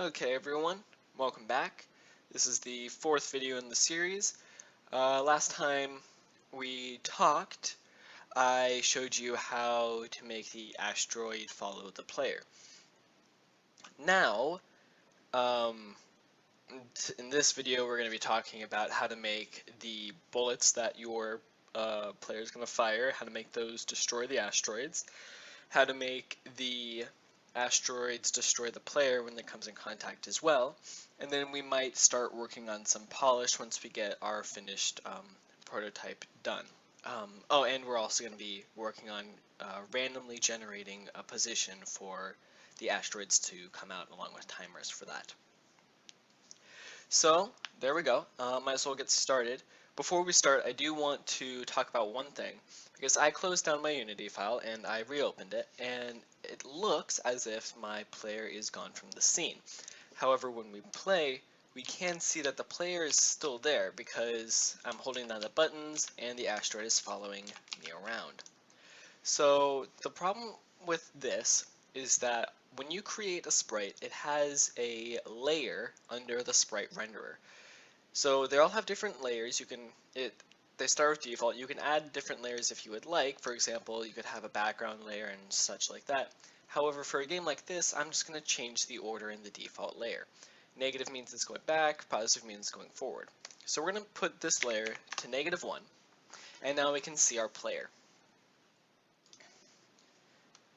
Okay everyone, welcome back. This is the fourth video in the series. Last time we talked, I showed you how to make the asteroid follow the player. Now, um, in this video we're going to be talking about how to make the bullets that your player is going to fire, how to make those destroy the asteroids, how to make the asteroids destroy the player when it comes in contact as well, and then we might start working on some polish once we get our finished prototype done. Oh, and we're also going to be working on randomly generating a position for the asteroids to come out along with timers for that. So there we go. Might as well get started. Before we start, I do want to talk about one thing, because I closed down my Unity file and I reopened it, and it looks as if my player is gone from the scene. However, when we play, we can see that the player is still there because I'm holding down the buttons and the asteroid is following me around. So the problem with this is that when you create a sprite, it has a layer under the sprite renderer. So they all have different layers. They start with default. You can add different layers if you would like. For example, you could have a background layer and such like that. However, for a game like this, I'm just going to change the order in the default layer. Negative means it's going back, positive means it's going forward. So we're going to put this layer to -1, and now we can see our player.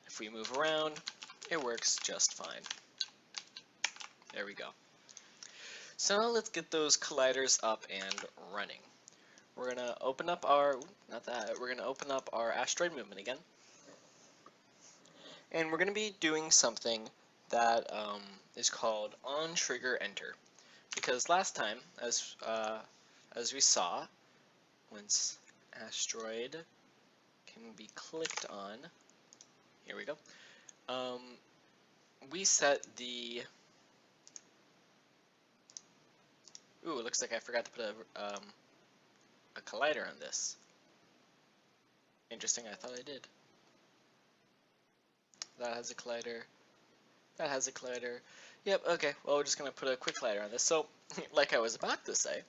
If we move around, it works just fine. There we go. So now let's get those colliders up and running. We're gonna open up our, we're gonna open up our asteroid movement again. And we're gonna be doing something that is called on trigger enter. Because last time, as we saw, once asteroid can be clicked on, here we go, we set the, ooh, it looks like I forgot to put a collider on this. Interesting, I thought I did. That has a collider. That has a collider. Yep, okay, well we're just going to put a quick collider on this. So, like I was about to say,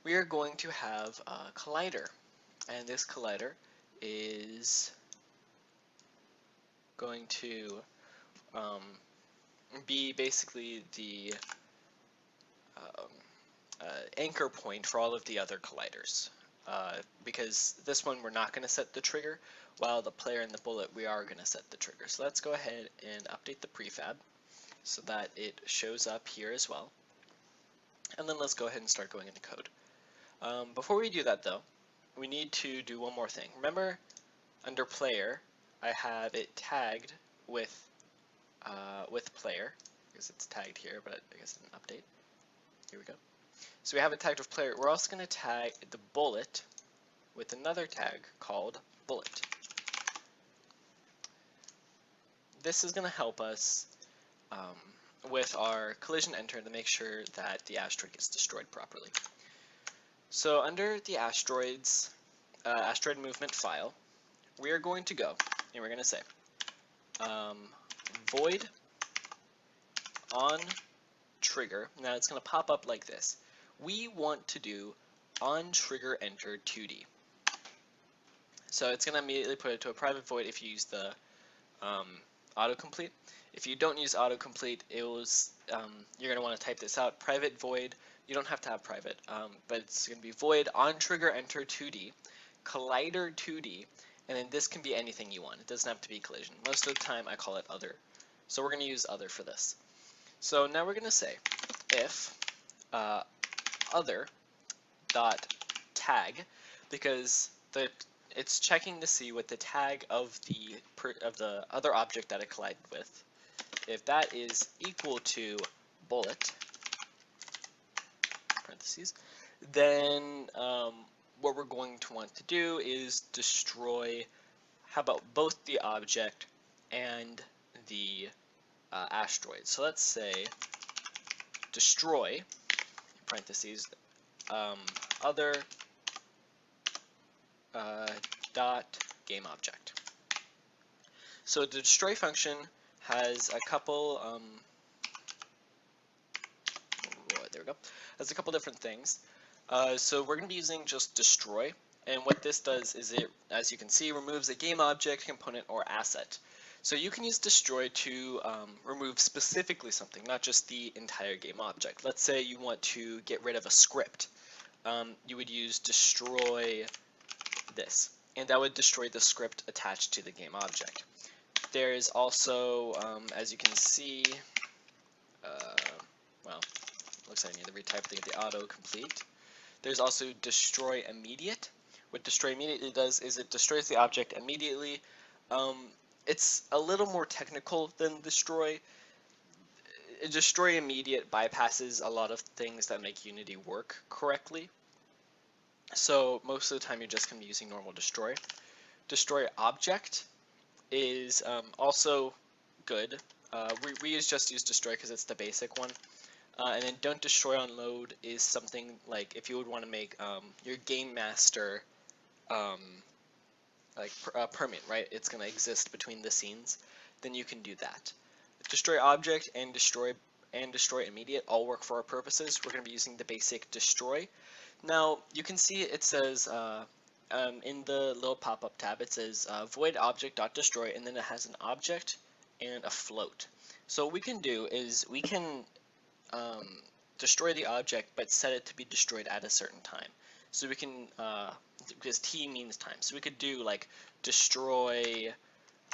we are going to have a collider. And this collider is going to be basically the anchor point for all of the other colliders. Because this one we're not going to set the trigger, while the player and the bullet we are going to set the trigger. So let's go ahead and update the prefab so that it shows up here as well. And then let's go ahead and start going into code. Before we do that though, we need to do one more thing. Remember, under player, I have it tagged with player, because it's tagged here, but I guess it didn't update. Here we go. So we have it tagged with player. We're also going to tag the bullet with another tag called bullet. This is going to help us with our collision enter to make sure that the asteroid gets destroyed properly. So under the asteroid movement file, we are going to go and we're going to say void on trigger. Now it's going to pop up like this. We want to do on trigger enter 2D. So it's going to immediately put it to a private void if you use the autocomplete. If you don't use autocomplete, you're going to want to type this out, private void. You don't have to have private, but it's going to be void on trigger enter 2D, collider 2D, and then this can be anything you want. It doesn't have to be collision. Most of the time I call it other. So we're going to use other for this. So now we're going to say if other dot tag, because it's checking to see what the tag of the other object that it collided with. If that is equal to bullet, parentheses, then what we're going to want to do is destroy, how about both the object and the asteroid. So let's say destroy, parentheses, other dot game object. So the destroy function has a couple we go. Has a couple different things. So we're going to be using just destroy, and what this does is it, as you can see, removes a game object, component, or asset. So you can use destroy to remove specifically something, not just the entire game object. Let's say you want to get rid of a script. You would use destroy this, and that would destroy the script attached to the game object. There is also, as you can see, well, looks like I need to retype the auto-complete. There's also destroy immediate. What destroy immediately does is it destroys the object immediately. It's a little more technical than destroy. Destroy immediate bypasses a lot of things that make Unity work correctly. So most of the time you're just going to be using normal destroy. Destroy object is also good. We just use destroy because it's the basic one. And then don't destroy on load is something like if you would want to make your game master permanent, right? It's going to exist between the scenes. Then you can do that. Destroy object and destroy immediate all work for our purposes. We're going to be using the basic destroy. Now you can see it says in the little pop-up tab it says void object.destroy, and then it has an object and a float. So what we can do is we can destroy the object but set it to be destroyed at a certain time. So we can, because t means time, so we could do like destroy,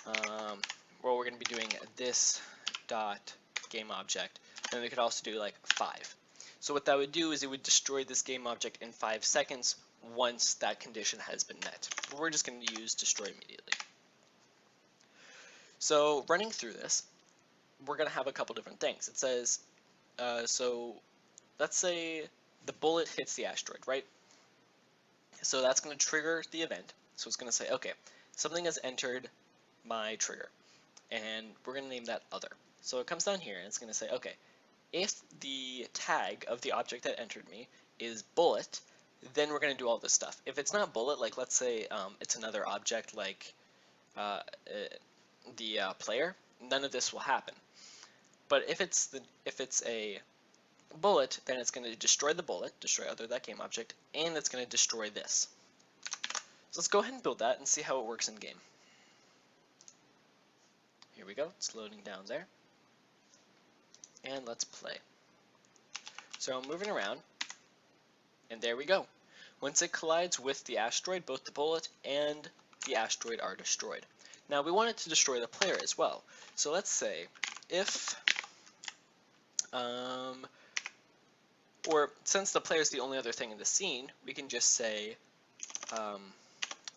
well, we're going to be doing this dot game object, and we could also do like 5. So what that would do is it would destroy this game object in 5 seconds once that condition has been met. But we're just going to use destroy immediately. So running through this, we're going to have a couple different things. It says, so let's say the bullet hits the asteroid, right? So that's going to trigger the event. So it's going to say, okay, something has entered my trigger, and we're going to name that other. So it comes down here and it's going to say, okay, if the tag of the object that entered me is bullet, then we're going to do all this stuff. If it's not bullet, like let's say it's another object like the player, none of this will happen. But if it's a bullet, then it's going to destroy the bullet, destroy other that game object, and it's going to destroy this. So let's go ahead and build that and see how it works in game. Here we go, it's loading down there. And let's play. So I'm moving around, and there we go. Once it collides with the asteroid, both the bullet and the asteroid are destroyed. Now we want it to destroy the player as well. So let's say if, or since the player is the only other thing in the scene, we can just say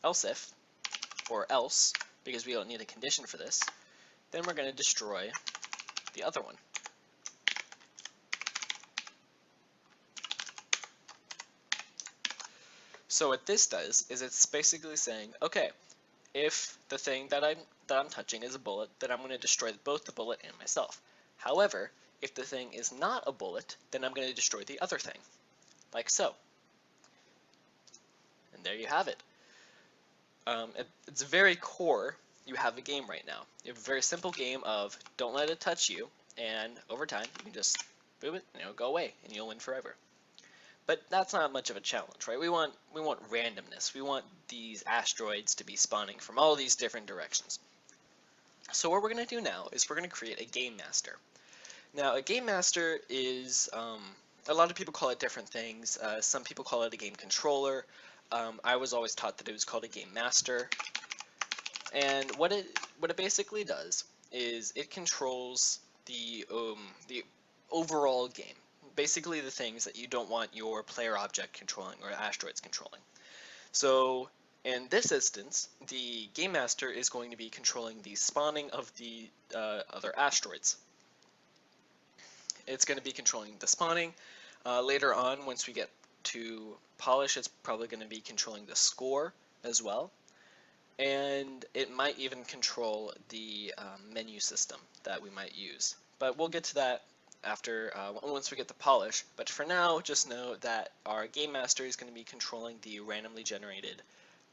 else if, or else, because we don't need a condition for this, then we're going to destroy the other one. So what this does is it's basically saying, okay, if the thing that I'm touching is a bullet, then I'm going to destroy both the bullet and myself. However, if the thing is not a bullet, then I'm going to destroy the other thing, like so. And there you have it. It's very core. You have a game right now. You have a very simple game of don't let it touch you, and over time you can just boop it and it'll go away, and you'll win forever. But that's not much of a challenge, right? We want randomness. We want these asteroids to be spawning from all these different directions. So what we're going to do now is we're going to create a game master. Now, a game master is, a lot of people call it different things. Some people call it a game controller. I was always taught that it was called a game master. And what it basically does is it controls the overall game. Basically the things that you don't want your player object controlling or asteroids controlling. So in this instance, the game master is going to be controlling the spawning of the other asteroids. It's going to be controlling the spawning. Later on, once we get to polish, it's probably going to be controlling the score as well. And it might even control the menu system that we might use. But we'll get to that after once we get the polish. But for now, just know that our game master is going to be controlling the randomly generated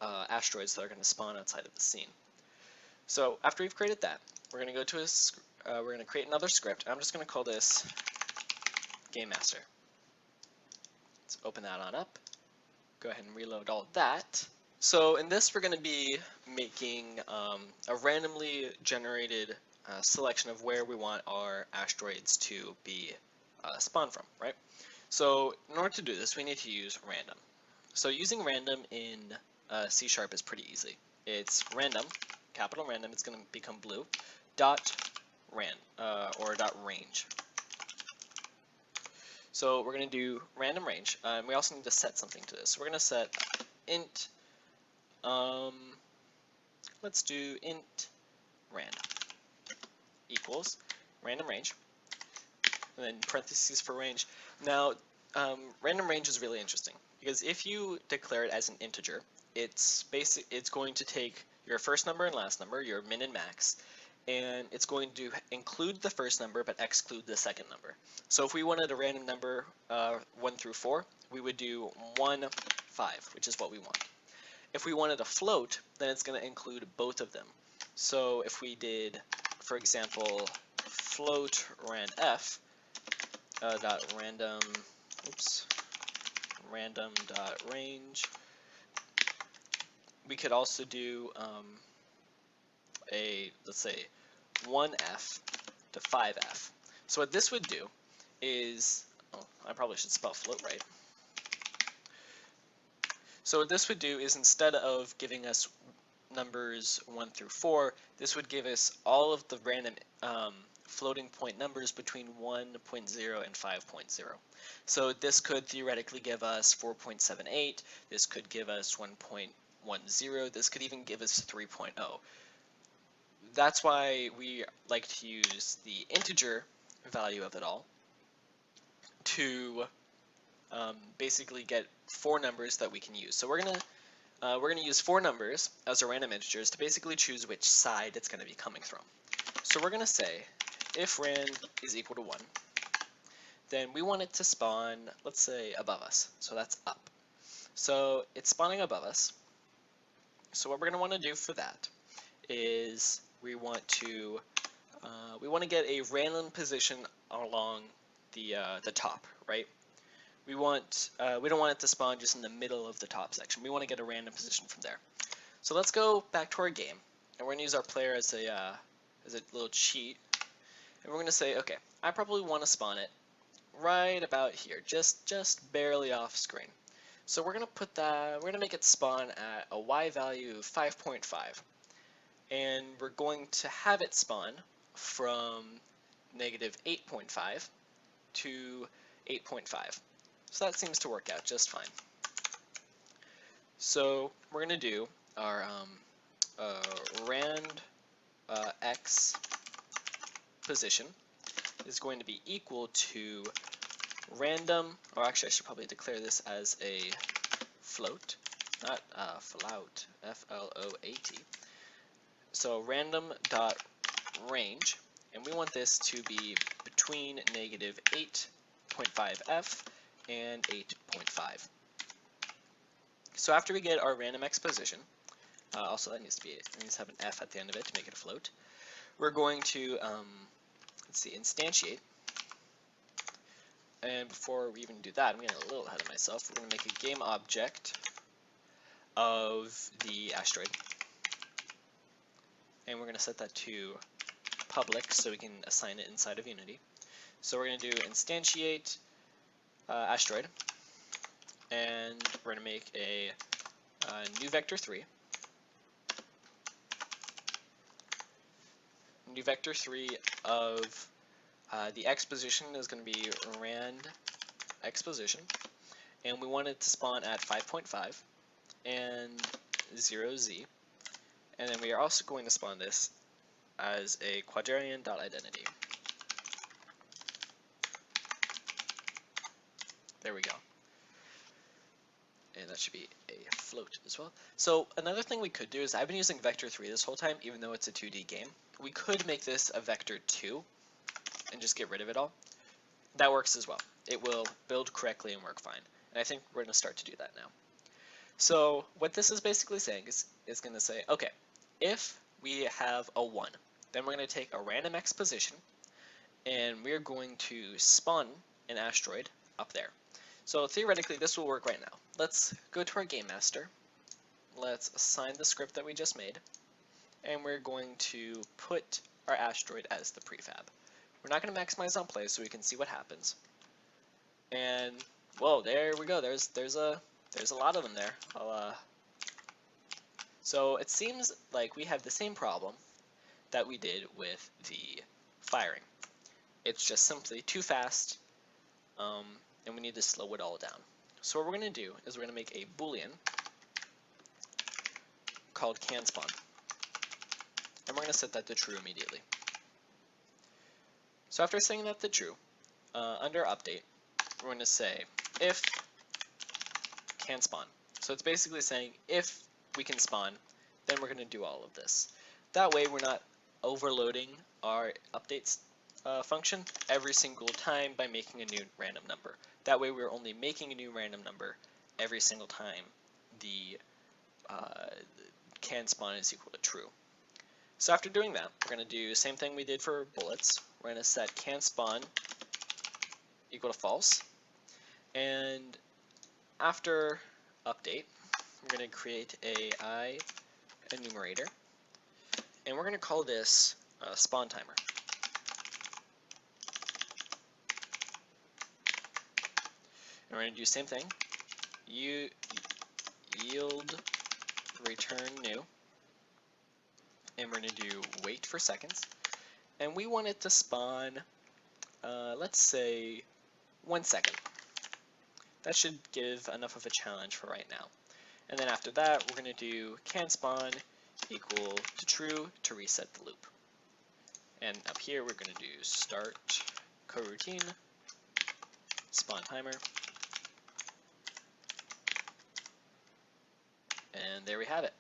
asteroids that are going to spawn outside of the scene. So after we've created that, we're going to go to we're going to create another script. I'm just going to call this game master. Let's open that on up. Go ahead and reload all of that. So in this, we're going to be making a randomly generated selection of where we want our asteroids to be spawned from, right? So in order to do this, we need to use random. So using random in C# is pretty easy. It's random, capital random, it's going to become blue, dot range. So we're going to do random range. We also need to set something to this. So we're going to set int, let's do int rand equals random range, and then parentheses for range. Now, random range is really interesting because if you declare it as an integer, it's going to take your first number and last number, your min and max, and it's going to include the first number but exclude the second number. So if we wanted a random number 1 through 4, we would do 1, 5, which is what we want. If we wanted a float, then it's going to include both of them. So if we did, for example, float randf dot random dot range, we could also do let's say 1f to 5f. So what this would do is, I probably should spell float right. So what this would do is, instead of giving us numbers 1 through 4, this would give us all of the random floating point numbers between 1.0 and 5.0. So this could theoretically give us 4.78, this could give us 1.10, this could even give us 3.0. That's why we like to use the integer value of it all to basically get 4 numbers that we can use. So we're gonna use 4 numbers as our random integers to basically choose which side it's going to be coming from. So we're going to say if rand is equal to 1, then we want it to spawn, let's say, above us. So that's up. So it's spawning above us. So what we're going to want to do for that is we want to get a random position along the top, right? We don't want it to spawn just in the middle of the top section. We want to get a random position from there. So let's go back to our game, and we're going to use our player as a little cheat, and we're going to say, okay, I probably want to spawn it right about here, just barely off screen. So we're going to make it spawn at a y value of 5.5, and we're going to have it spawn from negative 8.5 to 8.5. So that seems to work out just fine. So we're going to do our rand x position is going to be equal to random, or actually I should probably declare this as a float, not float, F-L-O-A-T. So random dot range, and we want this to be between negative 8.5f and 8.5. So after we get our random x position, also that needs to have an f at the end of it to make it a float. We're going to instantiate. And before we even do that, I'm getting a little ahead of myself. We're going to make a game object of the asteroid, and we're going to set that to public so we can assign it inside of Unity. So we're going to do instantiate asteroid, and we're going to make a new vector 3. New vector 3 of the x position is going to be rand x position, and we want it to spawn at 5.5 and 0z, and then we are also going to spawn this as a quadrarian.identity. There we go. And that should be a float as well. So another thing we could do is, I've been using vector 3 this whole time, even though it's a 2D game. We could make this a vector 2 and just get rid of it all. That works as well. It will build correctly and work fine. And I think we're going to start to do that now. So what this is basically saying is going to say, okay, if we have a 1, then we're going to take a random x position, and we're going to spawn an asteroid up there. So theoretically, this will work right now. Let's go to our game master. Let's assign the script that we just made, and we're going to put our asteroid as the prefab. We're not going to maximize on play so we can see what happens. And whoa, there we go. There's a lot of them there. So it seems like we have the same problem that we did with the firing. It's just simply too fast, and we need to slow it all down. So what we're going to do is we're going to make a Boolean called canSpawn, and we're going to set that to true immediately. So after setting that to true, under update, we're going to say if canSpawn. So it's basically saying if we can spawn, then we're going to do all of this. That way we're not overloading our updates function every single time by making a new random number. That way we're only making a new random number every single time the canSpawn is equal to true. So after doing that, we're going to do the same thing we did for bullets. We're going to set canSpawn equal to false, and after update, we're going to create a I enumerator, and we're going to call this spawn timer. And we're going to do the same thing, yield return new, and we're going to do wait for seconds, and we want it to spawn, let's say, 1 second. That should give enough of a challenge for right now. And then after that, we're going to do canSpawn equal to true to reset the loop. And up here, we're going to do start coroutine spawn timer. And there we have it.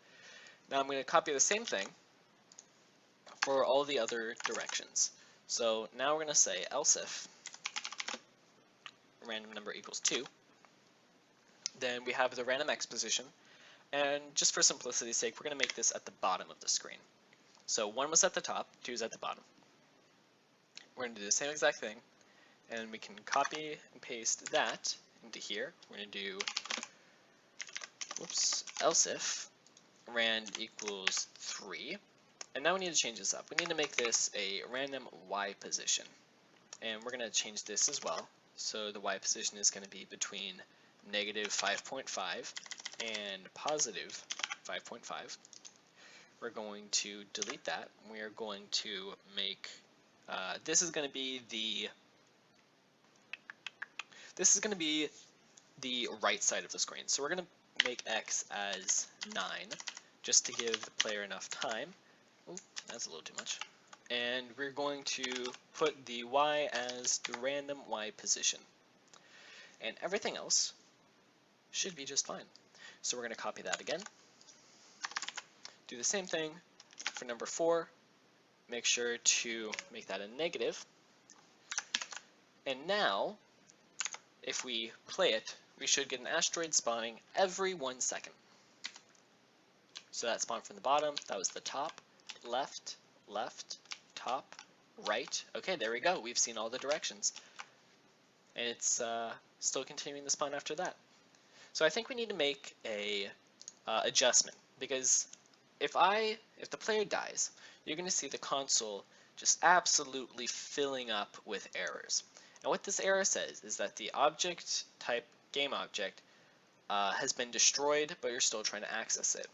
Now I'm going to copy the same thing for all the other directions. So now we're going to say else if random number equals 2. Then we have the random x position, and just for simplicity's sake, we're going to make this at the bottom of the screen. So 1 was at the top, 2 is at the bottom. We're going to do the same exact thing, and we can copy and paste that into here. We're going to do else if rand equals 3, and now we need to change this up. We need to make this a random y position, and we're going to change this as well. So the y position is going to be between negative 5.5 and positive 5.5. We're going to delete that. We are going to make this is going to be the right side of the screen. So we're going to make x as 9 just to give the player enough time. Ooh, that's a little too much. And we're going to put the y as the random y position. And everything else should be just fine. So we're going to copy that again. Do the same thing for number 4. Make sure to make that a negative. And now, if we play it, we should get an asteroid spawning every 1 second. So that spawned from the bottom, that was the top, left, left, top, right. Okay, there we go. We've seen all the directions. And it's still continuing to spawn after that. So I think we need to make a adjustment, because if the player dies, you're going to see the console just absolutely filling up with errors. And what this error says is that the object type game object has been destroyed, but you're still trying to access it.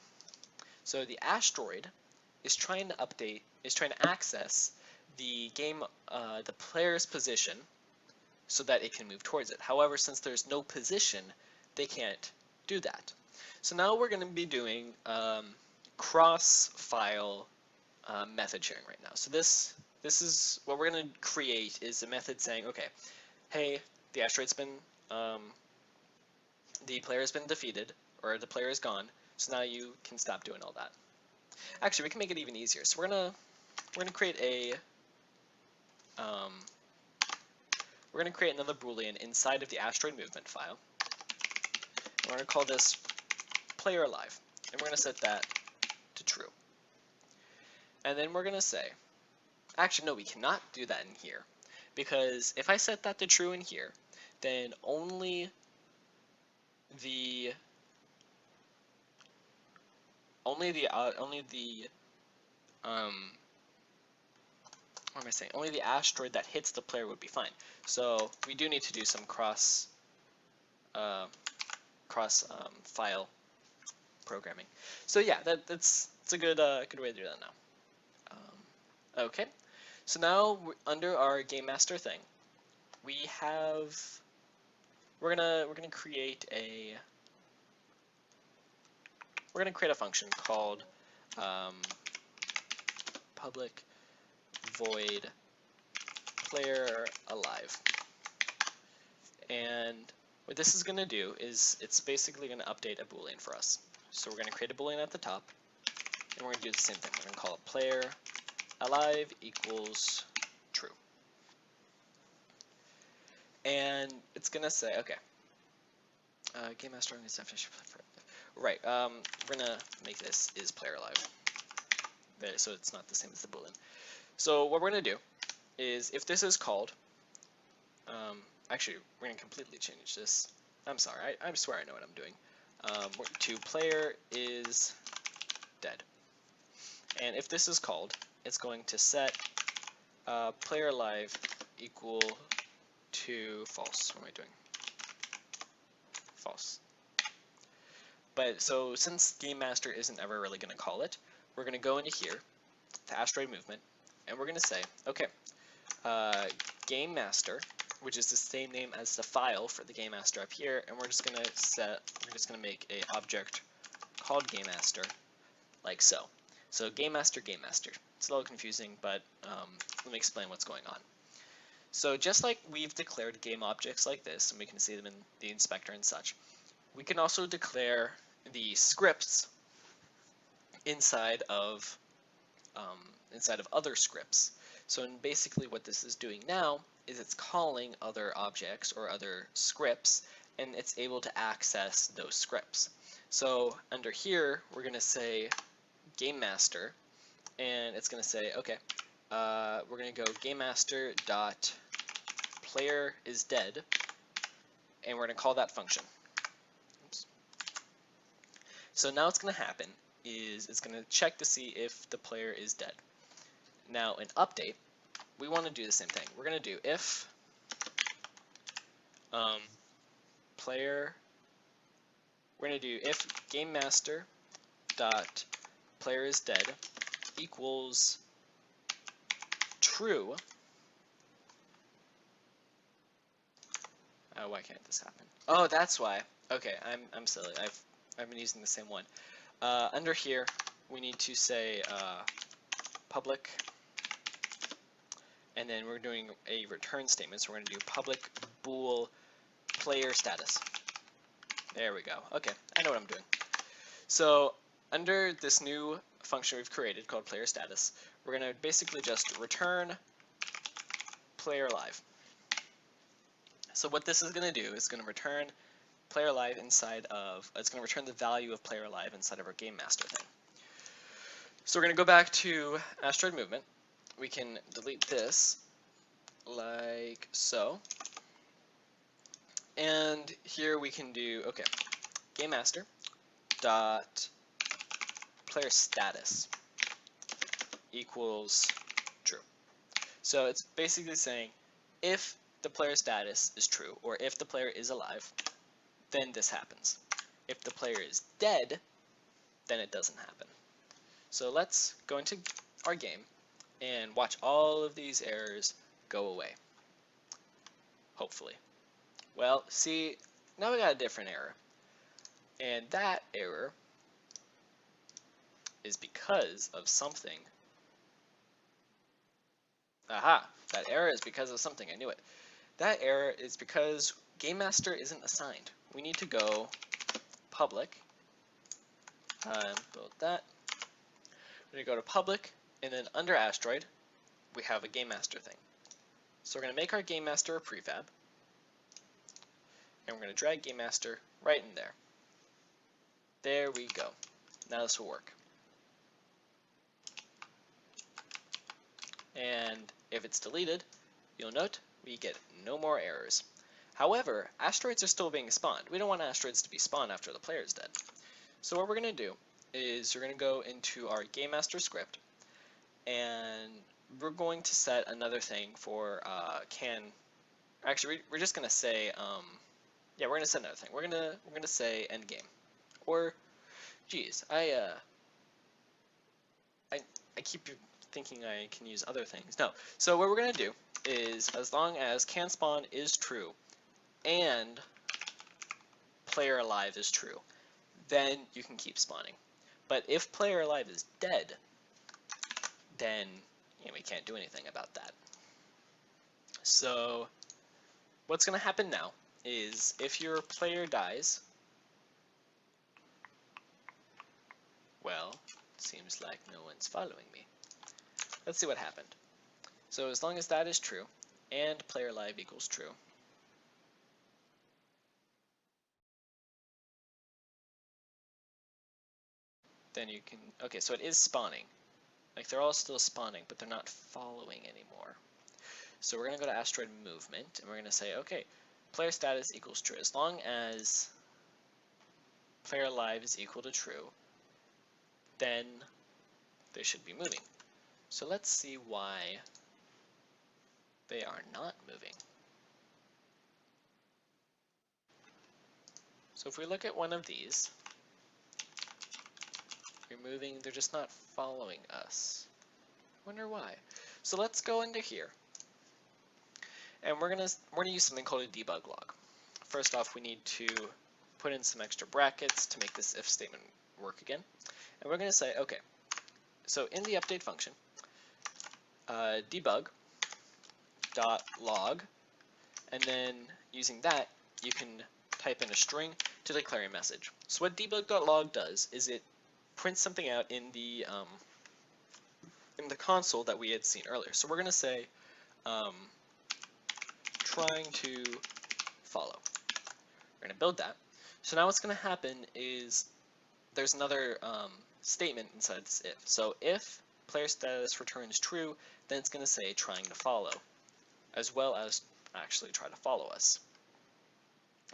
So the asteroid is trying to access the the player's position so that it can move towards it. However, since there's no position, they can't do that. So now we're going to be doing cross-file method sharing right now. So this is what we're going to create, is a method saying, okay, hey, the asteroid's been, the player's been defeated, or the player is gone, so now you can stop doing all that. Actually, we can make it even easier. So we're gonna create a we're gonna create another Boolean inside of the asteroid movement file. We're gonna call this player alive, and we're gonna set that to true. And then we're gonna say, actually no, we cannot do that in here, because if I set that to true in here, then only the what am I saying? Only the asteroid that hits the player would be fine. So we do need to do some cross file programming. So yeah, that's a good good way to do that now. Okay, so now under our game master thing, we're gonna create a function called public void player alive. And what this is going to do is it's basically going to update a boolean for us. So we're going to create a boolean at the top, and we're going to do the same thing. We're going to call it player alive equals true. And it's going to say, okay, game master on this definition. Right, we're going to make this is player alive. So it's not the same as the boolean. So what we're going to do is if this is called, actually, we're going to completely change this. I'm sorry, I swear I know what I'm doing. To player is dead. And if this is called, it's going to set player alive equal to false. What am I doing? False. But so since game master isn't ever really going to call it, we're going to go into here to asteroid movement, and we're going to say, okay, game master, which is the same name as the file for the game master up here, and we're just going to make a object called game master like so. So game master, game master. It's a little confusing, but let me explain what's going on. So just like we've declared game objects like this, and we can see them in the inspector and such, we can also declare the scripts inside of other scripts. So basically what this is doing now is it's calling other objects or other scripts, and it's able to access those scripts. So under here, we're going to say game master, and it's going to say, okay, we're going to go game master dot player is dead, and we're going to call that function. Oops. So now what's going to happen is it's going to check to see if the player is dead. Now in update, we want to do the same thing. We're going to do if player. We're going to do if game master dot player is dead equals true. Why can't this happen? Oh, that's why. Okay, I'm silly. I've been using the same one. Under here, we need to say public, and then we're doing a return statement. So we're going to do public bool player status. There we go. Okay, I know what I'm doing. So under this new function we've created called player status, we're going to basically just return player alive. So what this is going to do is going to return player alive inside of, it's going to return the value of player alive inside of our game master thing. So we're going to go back to asteroid movement. We can delete this like so. And here we can do, okay, game master dot player status equals true. So it's basically saying if the player status is true, or if the player is alive, then this happens. If the player is dead, then it doesn't happen. So let's go into our game and watch all of these errors go away. Hopefully. Well, see, now we got a different error. And that error is because of something. Aha! That error is because of something. I knew it. That error is because game master isn't assigned. We need to go public. Build that. We're going to go to public, and then under asteroid, we have a game master thing. So we're going to make our game master a prefab, and we're going to drag game master right in there. There we go. Now this will work. And if it's deleted, you'll note we get no more errors. However, asteroids are still being spawned. We don't want asteroids to be spawned after the player is dead. So what we're going to do is we're going to go into our Game Master script, and we're going to set another thing for actually we're just going to say yeah, we're going to set another thing. We're going to say end game. Or geez, I keep thinking I can use other things. No. So what we're going to do is, as long as can spawn is true and player alive is true, then you can keep spawning. But if player alive is dead, then we can't do anything about that. So what's going to happen now is if your player dies, well, seems like no one's following me. Let's see what happened. So as long as that is true and player alive equals true, then you can, okay, so it is spawning. Like they're all still spawning, but they're not following anymore. So we're going to go to asteroid movement, and we're going to say, okay, player status equals true. As long as player alive is equal to true, then they should be moving. So let's see why they are not moving. So if we look at one of these, you're moving, they're just not following us. Wonder why. So let's go into here, and we're gonna use something called a debug log. First off, we need to put in some extra brackets to make this if statement work again. And we're going to say, okay, so in the update function, debug.log, and then using that, you can type in a string to declare a message. So what debug.log does is it prints something out in the console that we had seen earlier. So we're going to say trying to follow. We're going to build that. So now what's going to happen is there's another statement inside this if. So if player status returns true, then it's going to say trying to follow, as well as actually try to follow us.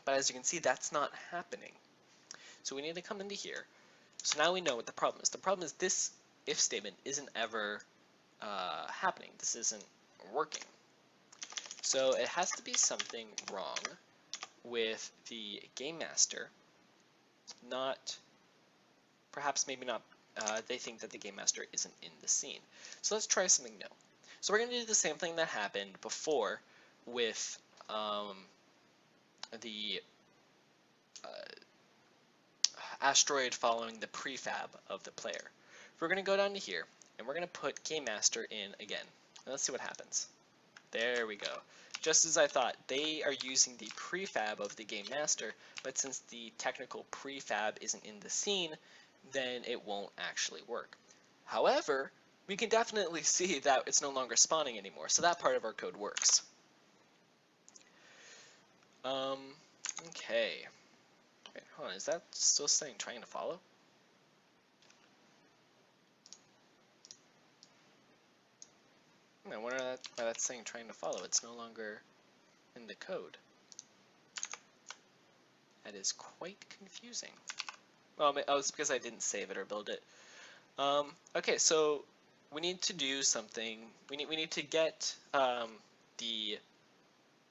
But as you can see, that's not happening. So we need to come into here. So now we know what the problem is. The problem is this if statement isn't ever happening. This isn't working. So it has to be something wrong with the game master. Perhaps maybe not, they think that the game master isn't in the scene. So let's try something new. So we're going to do the same thing that happened before with the asteroid following the prefab of the player. We're going to go down to here, and we're going to put game master in again. And let's see what happens. There we go. Just as I thought, they are using the prefab of the game master, but since the technical prefab isn't in the scene, then it won't actually work. However, we can definitely see that it's no longer spawning anymore, so that part of our code works. Okay. Wait, hold on, is that still saying trying to follow? I wonder why that's saying trying to follow. It's no longer in the code. That is quite confusing. Well, oh, it's because I didn't save it or build it. Okay, so we need to do something. We need to get the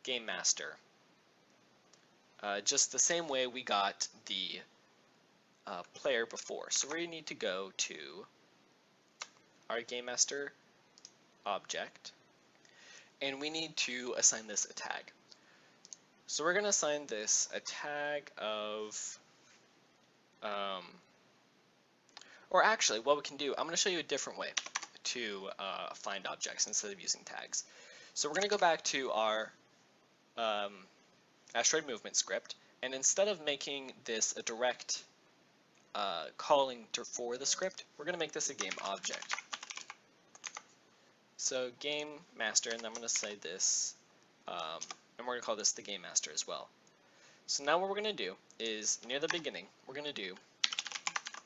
game master just the same way we got the player before. So we need to go to our game master object, and we need to assign this a tag. So we're going to assign this a tag of, or actually what we can do, I'm going to show you a different way to find objects instead of using tags. So we're going to go back to our asteroid movement script, and instead of making this a direct calling for the script, we're going to make this a game object. So game master, and I'm going to say this, and we're going to call this the game master as well. So now what we're going to do is, near the beginning, we're going to do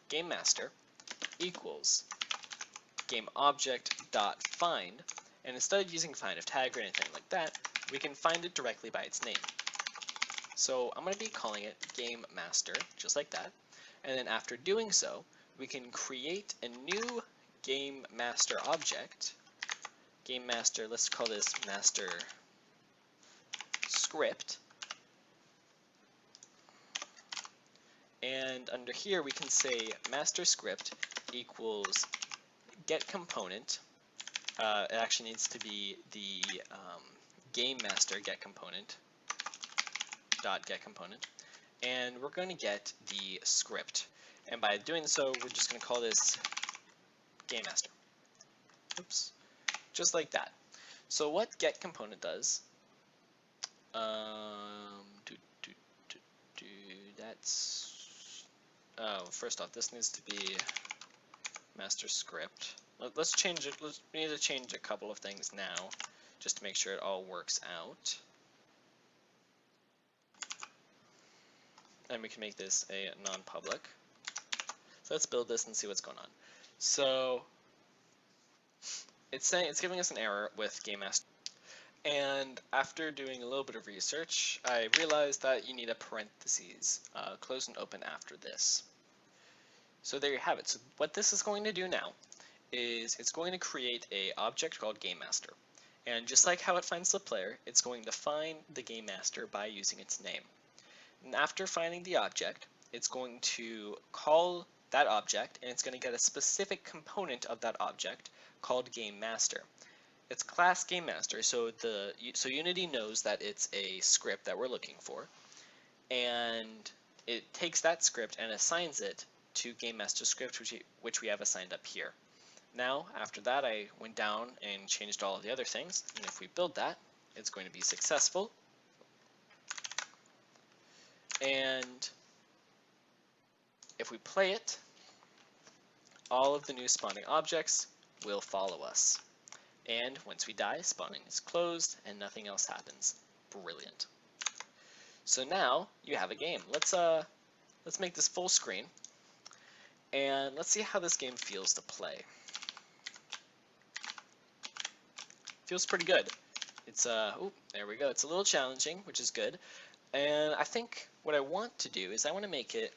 game master equals game object dot find, and instead of using find of tag or anything like that, we can find it directly by its name. So I'm going to be calling it game master, just like that. And then after doing so, we can create a new game master object. Game master, let's call this master script. And under here we can say master script equals get component. It actually needs to be the game master get component dot get component, and we're going to get the script. And by doing so, we're just going to call this game master. Oops, just like that. So what get component does? That's first off, this needs to be master script. Let's change it. We need to change a couple of things now, just to make sure it all works out. And we can make this a non-public. So let's build this and see what's going on. So it's giving us an error with game master. And after doing a little bit of research, I realized that you need a parentheses, close and open after this. So there you have it. So what this is going to do now is it's going to create a object called game master. And just like how it finds the player, it's going to find the game master by using its name. And after finding the object, it's going to call that object, and it's going to get a specific component of that object called game master. It's class game master, so Unity knows that it's a script that we're looking for, and it takes that script and assigns it to game master script, which we have assigned up here. Now, after that, I went down and changed all of the other things, and if we build that, it's going to be successful. And if we play it, all of the new spawning objects will follow us. And once we die, spawning is closed and nothing else happens. Brilliant. So now you have a game. Let's make this full screen, and let's see how this game feels to play. Feels pretty good. It's oh, there we go. It's a little challenging, which is good. And I think what I want to do is I want to make it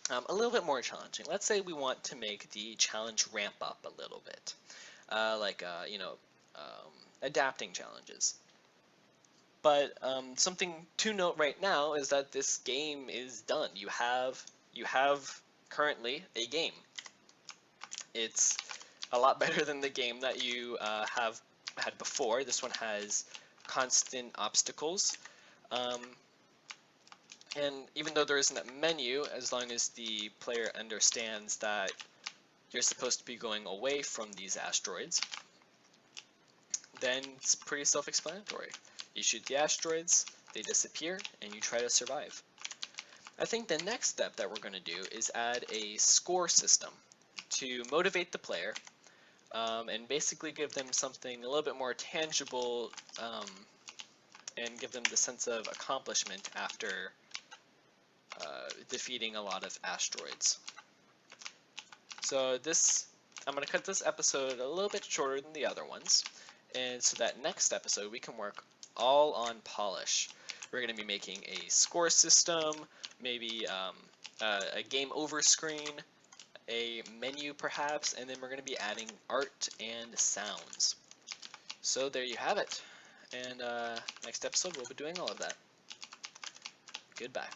a little bit more challenging. Let's say we want to make the challenge ramp up a little bit, adapting challenges. But something to note right now is that this game is done. You have currently a game. It's a lot better than the game that you have had before. This one has constant obstacles. And even though there isn't a menu, as long as the player understands that you're supposed to be going away from these asteroids, then it's pretty self-explanatory. You shoot the asteroids, they disappear, and you try to survive. I think the next step that we're going to do is add a score system to motivate the player and basically give them something a little bit more tangible and give them the sense of accomplishment after defeating a lot of asteroids. So I'm going to cut this episode a little bit shorter than the other ones, and so that next episode we can work all on polish. We're going to be making a score system, maybe a game over screen, a menu perhaps, and then we're going to be adding art and sounds. So there you have it, and next episode we'll be doing all of that. Goodbye.